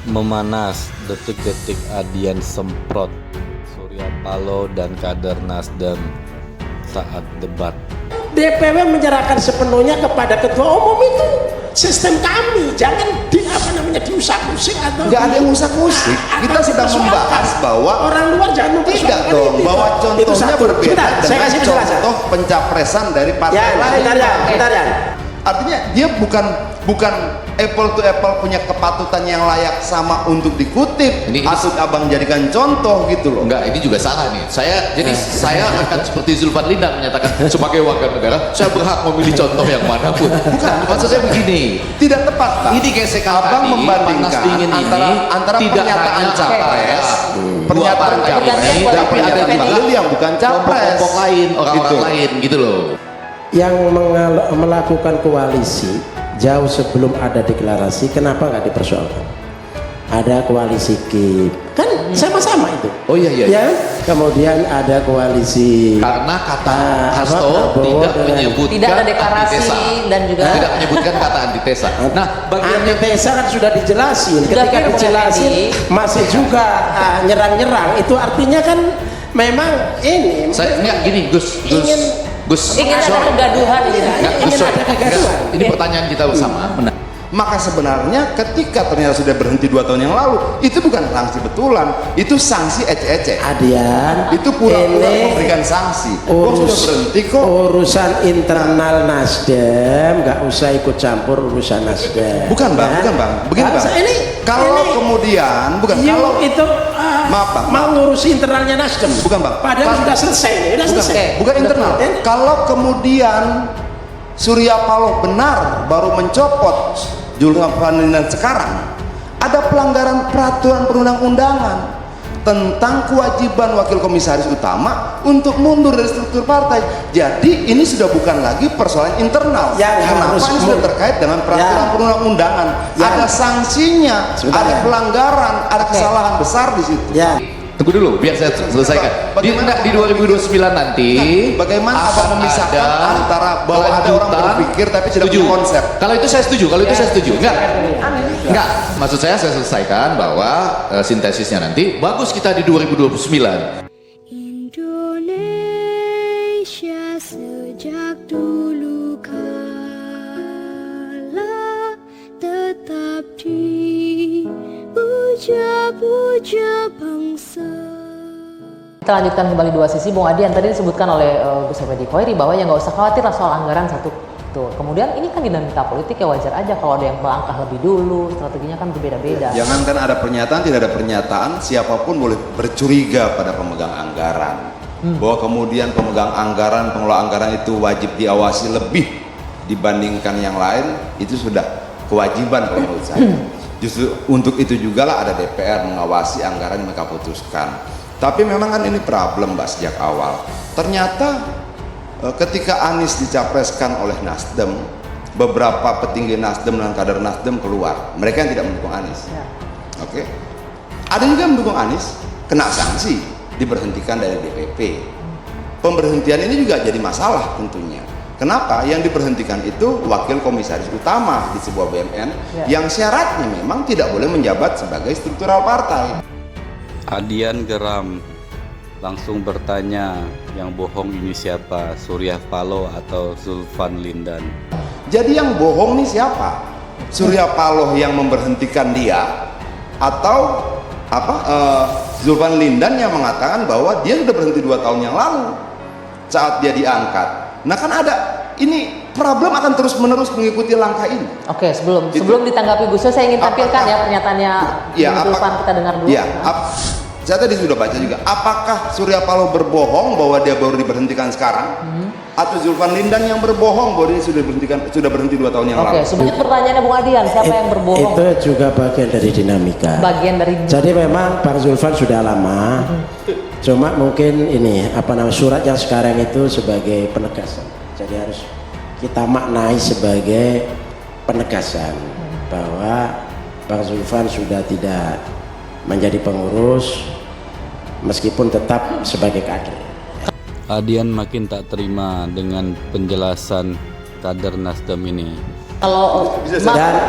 Memanas, detik-detik Adian semprot Surya Paloh dan kader Nasdem saat debat. DPW menyerahkan sepenuhnya kepada ketua umum, itu sistem kami, jangan diusap-usik atau nggak ada yang usap-usik. Kita sedang membahas bahwa orang luar jangan mempersoalkan tidak dong, itu. bahwa contohnya berbeda Saya kasih dengan penjelasan. contoh pencapresan dari partai lain. Bentar ya. Artinya dia bukan apple to apple punya kepatutan yang layak sama untuk dikutip. Ini atau abang jadikan contoh gitu loh. Enggak, ini juga salah nih. Saya akan seperti Zulfan Lindan menyatakan sebagai warga negara, saya berhak memilih contoh yang manapun. Bukan, maksud saya begini. Tidak tepat, Pak. Ini gesekan abang tadi, membandingkan panas dingin antara tidak pernyataan hanya capres, pernyataan capres, dan pernyataan dalil yang bukan capres. kelompok lain, orang-orang Gitu. lain gitu loh. Yang melakukan koalisi jauh sebelum ada deklarasi, kenapa nggak dipersoalkan? Ada koalisi KIP, kan sama-sama itu. Oh iya. Ya, kemudian ada koalisi Karena kata Hasto Prabowo tidak dengan- menyebutkan Tidak ada deklarasi antitesa. dan juga tidak menyebutkan kata antitesa. Nah, bagian yang antitesa kan sudah dijelasin. Sudah Ketika clear, dijelasin Bung masih juga nyerang-nyerang. Itu artinya kan memang ini saya enggak gini, Gus. ingin ada kegaduhan gitu. Enggak, Gus, ingin ada kegaduhan. Ini pertanyaan kita bersama. Maka sebenarnya ketika ternyata sudah berhenti 2 tahun yang lalu, itu bukan sanksi betulan, itu sanksi ecek-ecek. Adian, Itu pura-pura ini memberikan sanksi. Wong sudah berhenti kok. urusan internal Nasdem, nggak usah ikut campur urusan Nasdem. Bukan bang, Ya. bukan bang. Begini bang. Kalau kemudian, bukan you kalau itu Maaf, Bang. mau ngurusi internalnya Nasdem. Bukan, Bang. Padahal sudah selesai nih, sudah selesai. bukan internal. Kalau kemudian Surya Paloh benar baru mencopot Zulfan Lindan sekarang, ada pelanggaran peraturan perundang-undangan tentang kewajiban wakil komisaris utama untuk mundur dari struktur partai. Jadi ini sudah bukan lagi persoalan internal. Yang Kenapa harus ini sudah terkait dengan peraturan Yang- perundang-undangan? Yang- Ada sanksinya, Sebentar, ada ya. pelanggaran, ada kesalahan besar di situ. Ya, Tunggu dulu, biar saya selesaikan. Di 2029 nanti, Bagaimana abang memisahkan antara bahwa ada orang kelanjutan. berpikir tapi tidak Setuju. punya konsep? Kalau itu saya setuju, Enggak. Enggak, maksud saya selesaikan bahwa sintesisnya nanti bagus kita di 2029. Indonesia sejak dulu kala tetap dipuja-puja bangsa. Kita lanjutkan kembali dua sisi. Bung Adian, tadi disebutkan oleh Gus Effendi Khoiri bahwa ya nggak usah khawatir lah soal anggaran satu. Tuh. Kemudian ini kan dinamika politik, ya wajar aja kalau ada yang melangkah lebih dulu, strateginya kan berbeda-beda. Jangankan ada pernyataan, tidak ada pernyataan, siapapun boleh bercuriga pada pemegang anggaran. Bahwa kemudian pemegang anggaran, pengelola anggaran itu wajib diawasi lebih dibandingkan yang lain, itu sudah kewajiban kalau menurut saya. Justru untuk itu juga lah ada DPR mengawasi anggaran yang mereka putuskan. Tapi memang kan ini problem Mbak sejak awal. Ternyata ketika Anies dicapreskan oleh Nasdem, beberapa petinggi Nasdem dan kader Nasdem keluar. Mereka yang tidak mendukung Anies. Ya. Oke. Ada juga yang mendukung Anies, kena sanksi, diberhentikan dari DPP. Pemberhentian ini juga jadi masalah tentunya. Kenapa? Yang diberhentikan itu wakil komisaris utama di sebuah BUMN yang syaratnya memang tidak boleh menjabat sebagai struktural partai. Adian geram, langsung bertanya, yang bohong ini siapa? Surya Paloh atau Zulfan Lindan? Jadi yang bohong nih siapa? Surya Paloh yang memberhentikan dia, atau Zulfan Lindan yang mengatakan bahwa dia sudah berhenti 2 tahun yang lalu saat dia diangkat. Nah kan ada, ini problem akan terus menerus mengikuti langkah ini. Oke, sebelum ditanggapi Gus, saya ingin tampilkan ya pernyataannya Bung Zulfan, kita dengar dulu. Ya, saya tadi sudah baca juga. Apakah Surya Paloh berbohong bahwa dia baru diberhentikan sekarang? Atau Zulfan Lindan yang berbohong bahwa dia sudah berhenti 2 tahun yang lalu? Oke, sebenarnya pertanyaannya Bung Adian, siapa yang berbohong? itu juga bagian dari dinamika. Bagian dari Jadi memang Bang Zulfan sudah lama, cuma mungkin ini surat yang sekarang itu sebagai penegasan. Jadi harus kita maknai sebagai penegasan bahwa Bang Zulfan sudah tidak menjadi pengurus meskipun tetap sebagai kader. Adian makin tak terima dengan penjelasan kader Nasdem ini. Kalau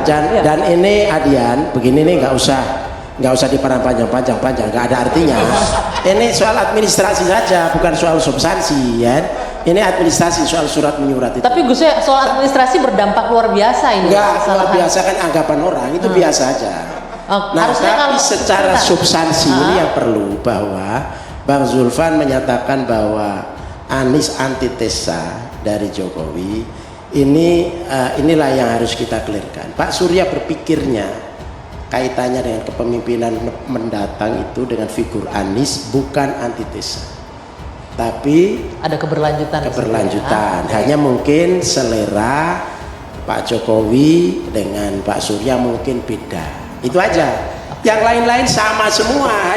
Dan dan ini Adian begini nih nggak usah diperang panjang, nggak ada artinya. Ini soal administrasi saja, bukan soal substansi ya. Ini administrasi soal surat menyurat itu. tapi Gus Coy, soal administrasi berdampak luar biasa ini. Enggak, luar kesalahan. biasa kan anggapan orang itu biasa aja. Oh, Nah, harusnya tapi kalau- secara sebentar. substansi ini yang perlu bahwa Bang Zulfan menyatakan bahwa Anies antitesa dari Jokowi. Inilah yang harus kita clearkan. Pak Surya berpikirnya kaitannya dengan kepemimpinan mendatang itu dengan figur Anies bukan antitesa. Tapi ada keberlanjutan. keberlanjutan. Hanya mungkin selera Pak Jokowi dengan Pak Surya mungkin beda. Itu aja. Yang lain-lain sama semua.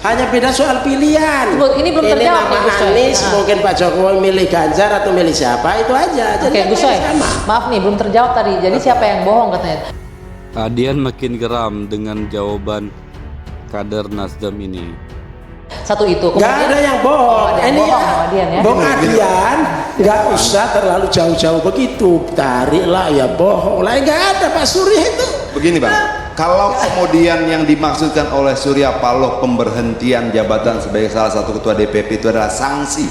Hanya beda soal pilihan. Ini belum terjawab nama nih, Gus Coy. Anies, mungkin Pak Jokowi milih Ganjar atau milih siapa, itu aja. Oke, Jadi yang Gus Coy, lain sama. maaf nih belum terjawab tadi. Jadi siapa yang bohong katanya? Adian makin geram dengan jawaban kader Nasdem ini. Satu itu. Nggak ada yang bohong. ada yang bohong sama Adian ya. Bung Adian nggak usah terlalu jauh-jauh begitu. Tariklah ya bohong lah. Nggak ada Pak Surya itu. Begini Bang, kalau kemudian yang dimaksudkan oleh Surya Paloh pemberhentian jabatan sebagai salah satu ketua DPP itu adalah sanksi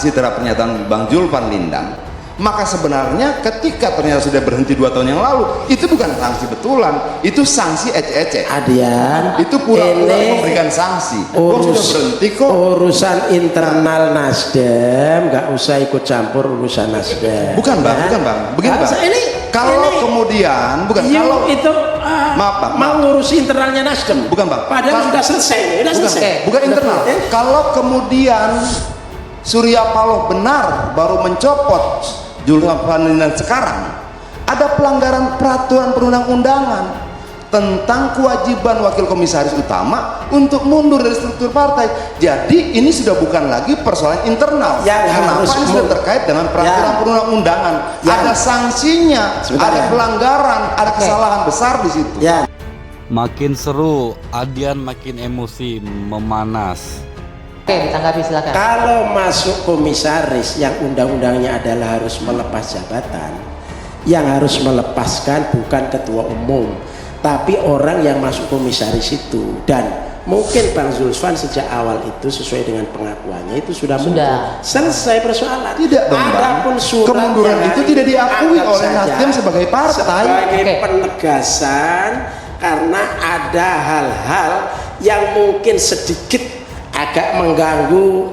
terhadap pernyataan Bang Zulfan Lindang, maka sebenarnya ketika ternyata sudah berhenti 2 tahun yang lalu, itu bukan sanksi betulan, itu sanksi ecek-ecek. Adian, Itu pura-pura ini memberikan sanksi. Kok sudah berhenti kok? urusan internal Nasdem, nggak usah ikut campur urusan Nasdem. Bukan Bang, Ya. bukan Bang. Begini Nggak Bang. usah, ini Kemudian bukan you kalau itu Maaf, Bang, mau ngurusi internalnya Nasdem. Bukan, Bang. Padahal sudah selesai, sudah bukan, selesai. bukan internal. Eh? Kalau kemudian Surya Paloh benar baru mencopot Zulfan Lindang sekarang, ada pelanggaran peraturan perundang-undangan tentang kewajiban wakil komisaris utama untuk mundur dari struktur partai. Jadi ini sudah bukan lagi persoalan internal. Yang Kenapa harus ini sudah terkait dengan peraturan Yang- perundang-undangan? Yang- Ada sanksinya, Sebentar, ada ya. pelanggaran, ada kesalahan besar di situ. Ya, Makin seru, Adian makin emosi, memanas. Oke, ditanggapi silakan. kalau masuk komisaris yang undang-undangnya adalah harus melepas jabatan, yang harus melepaskan bukan ketua umum, tapi orang yang masuk komisaris itu. Dan mungkin Bang Zulfan sejak awal itu sesuai dengan pengakuannya itu sudah mundur. Selesai persoalan. Tidak dong, Bang. Adapun surat Kemunduran yang itu hari tidak ini diakui anggap oleh saja Nasdem sebagai partai. sebagai Oke. penegasan karena ada hal-hal yang mungkin sedikit agak mengganggu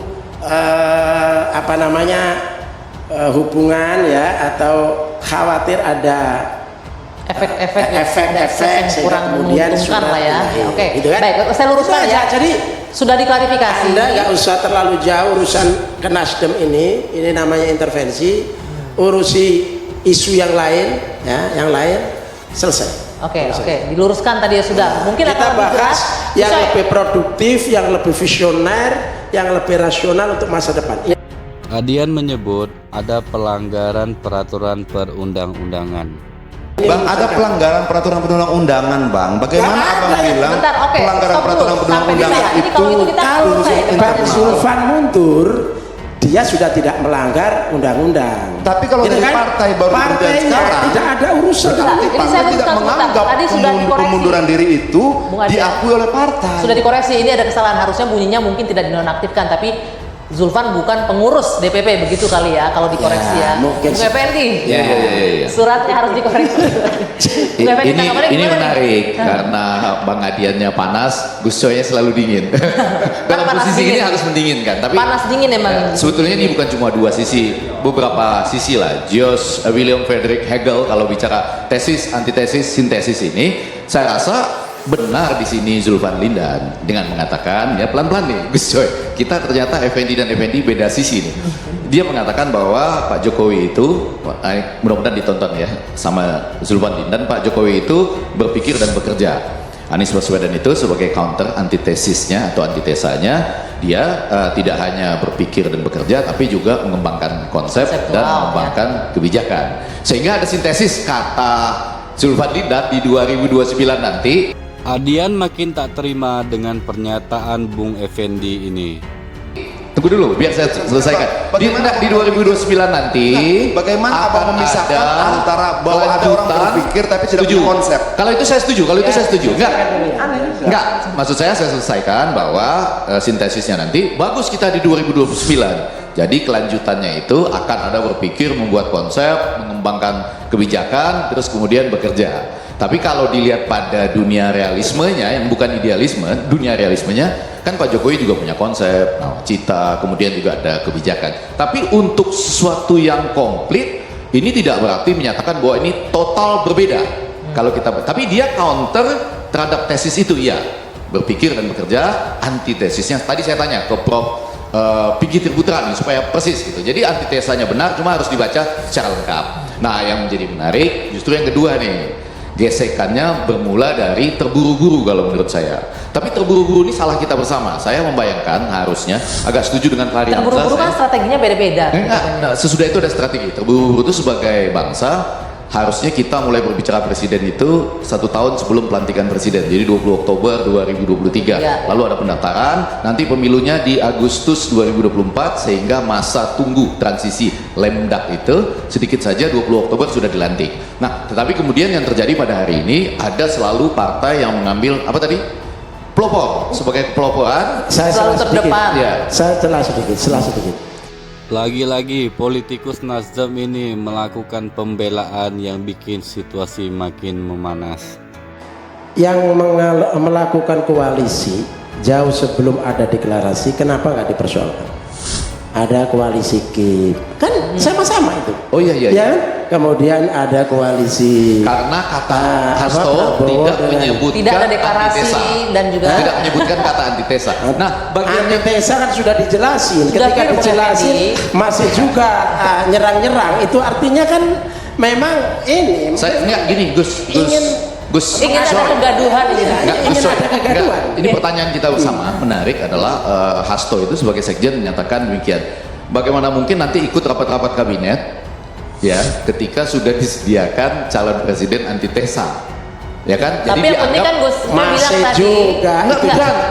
hubungan ya, atau khawatir ada Efek-efek efek-efek yang sehingga kurang kemudian menguntungkan surat lah ya. lahir. Oke, Gitu kan? baik. Saya luruskan Itu ya. aja. Jadi Sudah diklarifikasi. Anda nggak usah terlalu jauh urusan ke Nasdem ini namanya intervensi. Urusi isu yang lain, ya, yang lain selesai. Oke, diluruskan tadi ya sudah. Mungkin Kita akan lebih bahas jelas. yang Gus Coy, lebih produktif, yang lebih visioner, yang lebih rasional untuk masa depan. Adian menyebut ada pelanggaran peraturan perundang-undangan. Bang, ada pelanggaran peraturan perundang-undangan, Bang. Bagaimana Nggak Abang ada. bilang Bentar, oke, pelanggaran stop peraturan dulu. perundang-undangan Sampai di sana. Ini itu kalau itu kita Kalau selesai. Bang Zulfan mundur, dia sudah tidak melanggar undang-undang. Tapi kalau Gitu dari kan? partai baru kemudian Partainya sekarang, tidak ada urusan. Sebentar. berarti Ini partai saya tidak luruskan sebentar. menganggap Tadi sudah dikoreksi. pemunduran diri itu Bung Adian. diakui oleh partai. sudah dikoreksi. Ini ada kesalahan. Harusnya bunyinya mungkin tidak dinonaktifkan, tapi Zulfan bukan pengurus DPP begitu kali ya kalau dikoreksi Ya, ya. mungkin Bung Effendi. Ya. Suratnya harus dikoreksi. Bung Effendi, tanggapannya Ini gimana nih? menarik Hah. karena Bang Adiannya panas, Gus Coy-nya selalu dingin. Dalam panas posisi dingin. ini harus mendinginkan. Tapi Panas dingin emang. sebetulnya ini bukan cuma dua sisi, beberapa sisi lah. William Frederick Hegel kalau bicara tesis, antitesis, sintesis ini, saya rasa benar di sini Zulfan Lindan dengan mengatakan ya pelan-pelan nih Gus Coy, kita ternyata Effendi dan Effendi beda sisi nih. Dia mengatakan bahwa Pak Jokowi itu, mudah-mudahan ditonton ya sama Zulfan Lindan, Pak Jokowi itu berpikir dan bekerja. Anies Baswedan itu sebagai counter antitesisnya atau antitesanya, dia tidak hanya berpikir dan bekerja tapi juga mengembangkan konsep Konseptual, dan mengembangkan kebijakan. Sehingga ada sintesis kata Zulfan Lindan di 2029 nanti. Adian makin tak terima dengan pernyataan Bung Effendi ini. Tunggu dulu, biar saya selesaikan. Di 2029 nanti Bagaimana akan Abang memisahkan ada antara bahwa ada orang kelanjutan. berpikir tapi tidak Setuju. punya konsep? Kalau itu saya setuju, Enggak, maksud saya selesaikan bahwa sintesisnya nanti bagus kita di 2029. Jadi kelanjutannya itu akan ada berpikir, membuat konsep, mengembangkan kebijakan, terus kemudian bekerja. Tapi kalau dilihat pada dunia realismenya, yang bukan idealisme, dunia realismenya, kan Pak Jokowi juga punya konsep, cita, kemudian juga ada kebijakan. Tapi untuk sesuatu yang komplit, ini tidak berarti menyatakan bahwa ini total berbeda. Kalau kita, tapi dia counter terhadap tesis itu, ya, berpikir dan bekerja. Antitesisnya tadi saya tanya ke Prof. Pigi Tirputra nih supaya persis gitu. Jadi antitesanya benar, cuma harus dibaca secara lengkap. Nah, yang menjadi menarik justru yang kedua nih. Gesekannya bermula dari terburu-buru kalau menurut saya. Tapi terburu-buru ini salah kita bersama. Saya membayangkan harusnya agak setuju dengan Fahri Hamzah. Terburu-buru kan strateginya beda-beda. Nah, sesudah itu ada strategi. Terburu-buru itu sebagai bangsa harusnya kita mulai berbicara presiden itu 1 tahun sebelum pelantikan presiden. Jadi 20 Oktober 2023. Ya. Lalu ada pendaftaran, nanti pemilunya di Agustus 2024 sehingga masa tunggu transisi lemdak itu sedikit saja 20 Oktober sudah dilantik. Nah, tetapi kemudian yang terjadi pada hari ini ada selalu partai yang mengambil apa tadi? Pelopor. Sebagai peloporan Saya Selalu salah sedikit. terdepan. ya. Saya celah sedikit. Lagi-lagi politikus Nasdem ini melakukan pembelaan yang bikin situasi makin memanas. Yang melakukan koalisi jauh sebelum ada deklarasi, kenapa nggak dipersoalkan? Ada koalisi KIP, kan sama-sama itu. Oh iya. Ya kan? Kemudian ada koalisi Karena kata Hasto Prabowo tidak dengan- menyebutkan Tidak ada deklarasi antitesa. dan juga Tidak menyebutkan kata antitesa. Nah, bagian yang antitesa kan sudah dijelasin. Sudah Ketika clear, Bung dijelasin Effendi. masih juga nyerang-nyerang. Itu artinya kan memang ini saya enggak gini, Gus. ingin ada kegaduhan gitu. Enggak, ingin Gus, ada kegaduhan. Ini pertanyaan kita bersama menarik adalah Hasto itu sebagai sekjen menyatakan demikian. Bagaimana mungkin nanti ikut rapat-rapat kabinet ya ketika sudah disediakan calon presiden antitesa. Ya kan? Tapi yang penting kan Gus bilang masih tadi. juga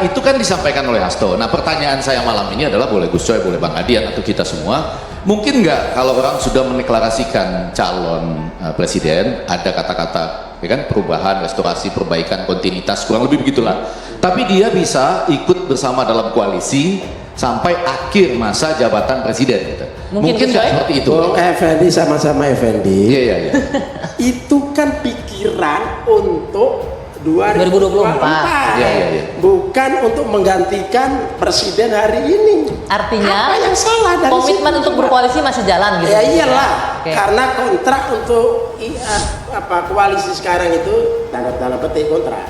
Itu kan disampaikan oleh Hasto. Nah, pertanyaan saya malam ini adalah, boleh Gus Coy, boleh Bang Adian atau kita semua, mungkin nggak kalau orang sudah mendeklarasikan calon presiden, ada kata-kata ya kan, perubahan, restorasi, perbaikan, kontinuitas, kurang lebih begitulah. Tapi dia bisa ikut bersama dalam koalisi sampai akhir masa jabatan presiden gitu. Mungkin Mungkin nggak Gus Coy? seperti itu. Bung Effendi sama-sama Effendi. Iya. Itu kan pikiran untuk 2024. Iya. Bukan untuk menggantikan presiden hari ini. Artinya Apa yang salah dari komitmen situ? untuk berkoalisi masih jalan gitu. Ya iyalah, Oke. karena kontrak untuk koalisi sekarang itu tanda petik kontrak.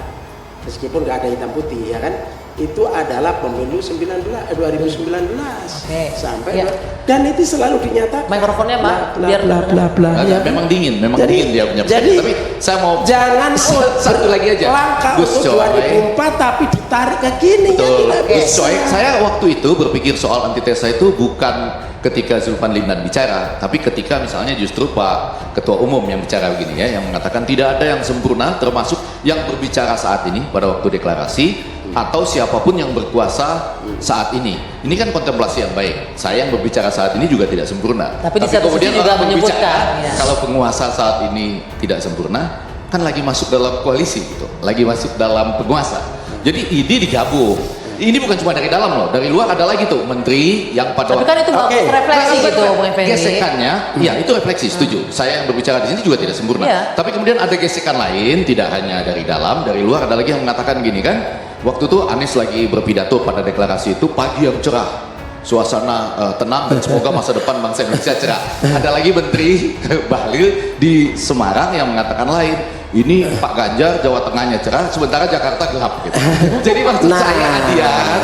Meskipun nggak ada hitam putih ya kan, itu adalah pemilu 2019 Oke. sampai Ya. dan itu selalu dinyatakan. Mikrofonnya, Pak, bla, biar bla bla bla. Agak ya kan? memang dingin Jadi- dia punya. jadi Tapi saya mau jangan satu lagi aja. langkah Gus untuk Coy. 2004 tapi ditarik ke gini kan Betul. tidak Gus bisa. Coy, saya waktu itu berpikir soal antitesa itu bukan ketika Zulfan Lindan bicara, tapi ketika misalnya justru Pak Ketua Umum yang bicara begini ya, yang mengatakan tidak ada yang sempurna, termasuk yang berbicara saat ini pada waktu deklarasi atau siapapun yang berkuasa saat ini. Ini kan kontemplasi yang baik. Saya yang berbicara saat ini juga tidak sempurna. Tapi di satu sisi kemudian juga orang berbicara, menyebutkan, ya. kalau penguasa saat ini tidak sempurna, kan lagi masuk dalam koalisi gitu, lagi masuk dalam penguasa. Jadi ini digabung. Ini bukan cuma dari dalam loh, dari luar ada lagi tuh menteri yang pada Tapi kan itu bagus Oke. refleksi gitu, Bung Effendi. gesekannya, ya itu refleksi, setuju. Saya yang berbicara di sini juga tidak sempurna. Iya. Tapi kemudian ada gesekan lain, tidak hanya dari dalam, dari luar ada lagi yang mengatakan gini kan. Waktu itu Anies lagi berpidato pada deklarasi itu, pagi yang cerah, suasana tenang dan semoga masa depan bangsa Indonesia cerah. Ada lagi Menteri Bahlil di Semarang yang mengatakan lain. Ini Pak Ganjar Jawa Tengahnya cerah, sementara Jakarta gelap gitu. Jadi maksud Nah. saya Adian,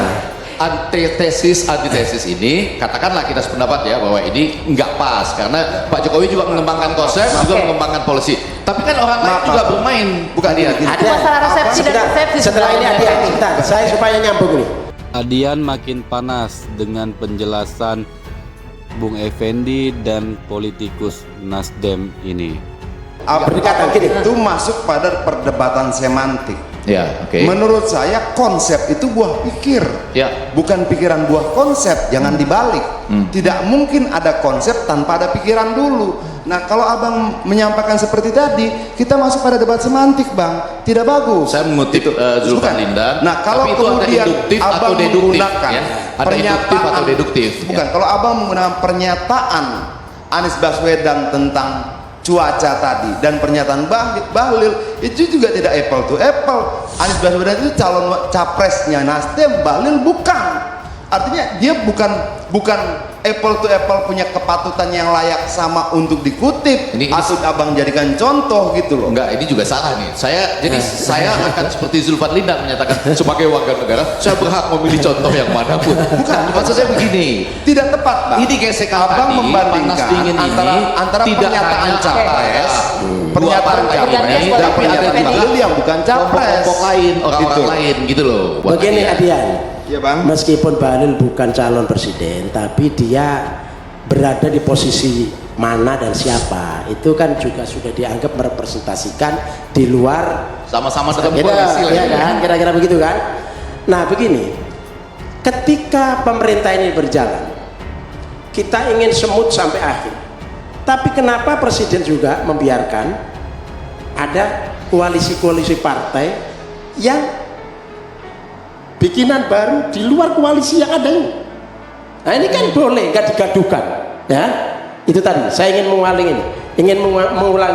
antitesis ini katakanlah kita sependapat ya bahwa ini nggak pas karena Pak Jokowi juga mengembangkan konsep, juga mengembangkan policy. Tapi kan orang lain juga bermain, bukan dia. Itu masalah resepsi dan persepsi Setelah ini sebenarnya. ada sebentar, saya supaya nyambung nih. Adian makin panas dengan penjelasan Bung Effendi dan politikus Nasdem ini. Berdekatan gini, itu masuk pada perdebatan semantik. Ya, oke. Menurut saya konsep itu buah pikir, Ya. bukan pikiran buah konsep. Jangan dibalik. Tidak mungkin ada konsep tanpa ada pikiran dulu. Nah, kalau abang menyampaikan seperti tadi, kita masuk pada debat semantik, bang. Tidak bagus. Saya mengutip Zulfan Bukan. Lindan. Nah, kalau tapi itu ada kemudian induktif atau abang deduktif, menggunakan ya? Ada induktif atau deduktif. bukan. Ya. Kalau abang menggunakan pernyataan Anies Baswedan tentang cuaca tadi dan pernyataan Bahlil, itu juga tidak apple to apple. Anies Baswedan itu calon capresnya Nasdem, Bahlil bukan. Artinya dia bukan apple to apple, punya kepatutan yang layak sama untuk dikutip. Ini atau abang jadikan contoh gitu loh. Enggak, ini juga salah nih. Saya akan seperti Zulfan Lindan menyatakan sebagai warga negara, saya berhak memilih contoh yang manapun. Bukan, maksud saya begini. Tidak tepat, Bang. Ini gesekan abang tadi, membandingkan panas dingin antara tidak pernyataan hanya capres, dua partai capres ini, dan tapi ada pernyataan juga Bahlil yang bukan capres. kelompok lain, orang-orang Gitu. lain gitu loh. Buat Begini saya. Adian, Iya, Bang. meskipun Bahlil bukan calon presiden, tapi dia berada di posisi mana dan siapa, itu kan juga sudah dianggap merepresentasikan di luar. Sama-sama dalam Gitu, koalisi lah ya ya. kan, kira-kira begitu kan. Nah begini, ketika pemerintah ini berjalan, kita ingin semut sampai akhir, tapi kenapa presiden juga membiarkan ada koalisi-koalisi partai yang bikinan baru di luar koalisi yang ada ini? Nah ini kan boleh, nggak digaduhkan, ya. Itu tadi saya ingin mengulangi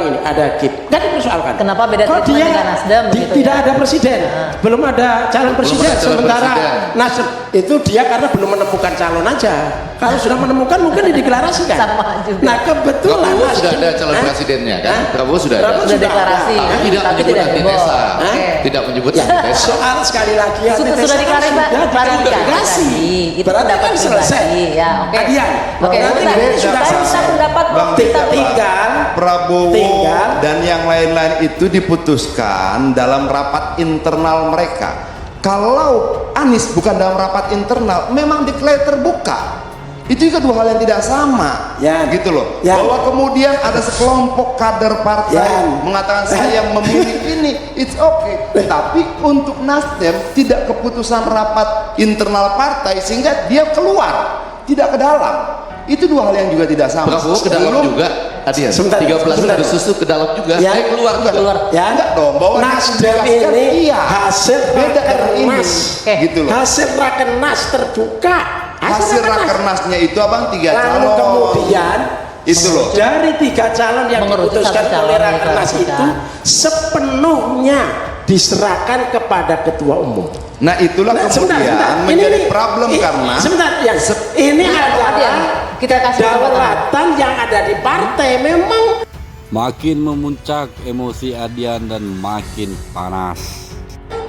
ini, ada KIP, nggak dipersoalkan. Kenapa beda Kok treatment dia dengan Nasdem begitu tidak ya? ada presiden, belum ada calon presiden, ada calon sementara presiden. Nasdem itu dia karena belum menemukan calon aja. Kalau sudah menemukan mungkin dideklarasikan. Sama juga. Nah kebetulan Prabowo sudah ada Nasdem- calon Hah? presidennya kan? Hah? Prabowo sudah ada. Prabowo Sudah deklarasi, ada. Tapi tidak tapi menyebut tidak antitesa. heboh. Oke. Tidak menyebut Ya, antitesa. soal sekali lagi Sudah antitesa kan diklarifikasi diklarifikasi. tadi. Itu Berarti pendapat kan selesai. pribadi. Ya, oke. Adian, Oke, berarti bentar. ini sudah Saya minta selesai. pendapat Bang, kita tinggal Prabowo dan yang lain-lain itu diputuskan dalam rapat internal mereka. Kalau Anies bukan dalam rapat internal, memang declare terbuka. Itu juga dua hal yang tidak sama, Ya. gitu loh. Ya. Bahwa kemudian ada sekelompok kader partai Ya. mengatakan saya memilih ini, it's okay. Tapi untuk Nasdem tidak keputusan rapat internal partai sehingga dia keluar, tidak ke dalam. Itu dua hal yang juga tidak sama. Prabowo ke dalam Sebelum- juga. Adian, Sebentar, 13 sebentar. Agustus itu ke dalam juga. Ya. Keluar juga. keluar. Ya, Enggak dong, bahwa Nasdem dijelaskan, ini iya. hasil Beda dengan ini. rakernas, Oke. Gitu loh. hasil rakernas terbuka. Hasil rakernasnya itu abang 3 Lalu calon. kemudian Itu loh. dari 3 calon yang Mengerucut diputuskan satu calon oleh yang rakernas diklarifikasi. itu sepenuhnya diserahkan kepada ketua umum. Nah itulah kemudian menjadi problem karena sebentar yang ini adalah Adian, kita kasih kedaulatan yang ada di partai. Memang Makin memuncak emosi Adian dan makin panas.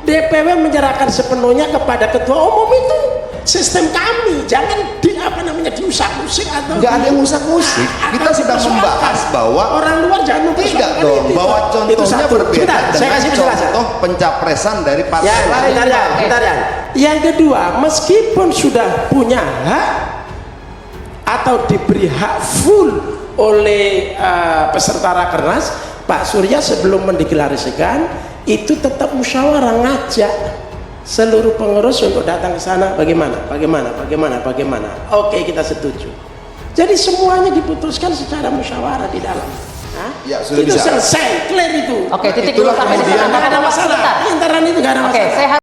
DPW menyerahkan sepenuhnya kepada ketua umum, itu sistem kami. Jangan diusap-usik atau nggak ada yang musik-musik. Kita sedang membahas bahwa orang luar jangan tidak mempersoalkan dong, itu. bahwa Itu contohnya satu. berbeda Sebentar, saya dengan kasih penjelasan. contoh pencapresan dari partai Ya, lain. bentar ya. Yang kedua, meskipun sudah punya hak atau diberi hak full oleh peserta rakernas, Pak Surya sebelum mendeklarasikan itu tetap musyawarah, ngajak seluruh pengurus untuk datang ke sana. Bagaimana? Oke, kita setuju. Jadi semuanya diputuskan secara musyawarah di dalam. Hah? Ya, sudah itu bisa. selesai, clear itu. Oke, titik Itulah dulu sampai di kemudian sana. Nggak ada masalah. Sebentar. Interan itu nggak ada Oke, masalah. saya